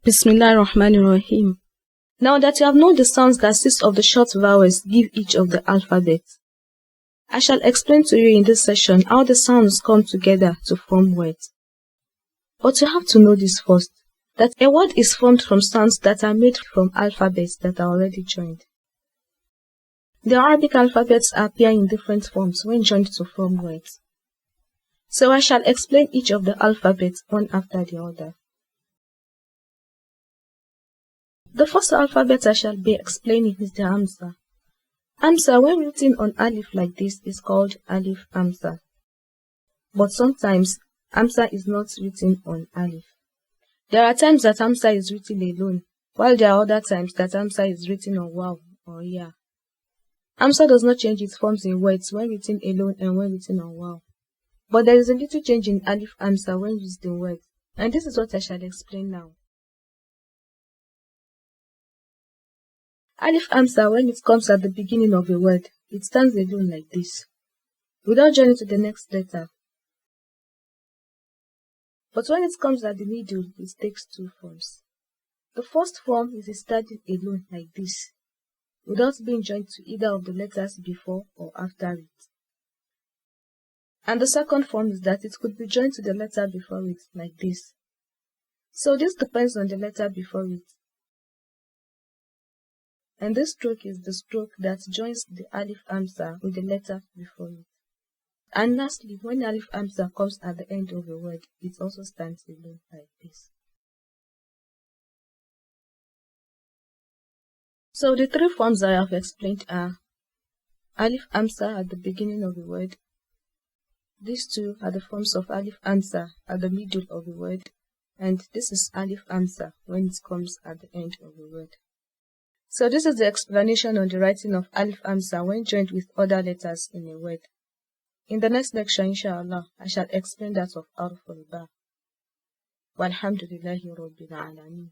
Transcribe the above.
Bismillahirrahmanirrahim. Now that you have known the sounds that 6 of the short vowels give each of the alphabet, I shall explain to you in this session how the sounds come together to form words. But you have to know this first, that a word is formed from sounds that are made from alphabets that are already joined. The Arabic alphabets appear in different forms when joined to form words. So I shall explain each of the alphabets one after the other. The first alphabet I shall be explaining is the Hamza. Hamza, when written on Alif like this, is called Alif-Hamza. But sometimes, Hamza is not written on Alif. There are times that Hamza is written alone, while there are other times that Hamza is written on Waw or Ya. Hamza does not change its forms in words when written alone and when written on Waw. But there is a little change in Alif-Hamza when used in words, and this is what I shall explain now. Alif-Hamza, when it comes at the beginning of a word, it stands alone like this, without joining to the next letter. But when it comes at the middle, it takes two forms. The first form is it standing alone like this, without being joined to either of the letters before or after it. And the second form is that it could be joined to the letter before it like this. So this depends on the letter before it. And this stroke is the stroke that joins the Alif-Hamza with the letter before it. And lastly, when Alif-Hamza comes at the end of a word, it also stands alone like this. So the three forms I have explained are Alif-Hamza at the beginning of a word. These two are the forms of Alif-Hamza at the middle of a word. And this is Alif-Hamza when it comes at the end of a word. So this is the explanation on the writing of Alif-Hamza when joined with other letters in a word. In the next lecture, inshallah, I shall explain that of Harf al-Ba. Walhamdulillahi Rabbil Alameen.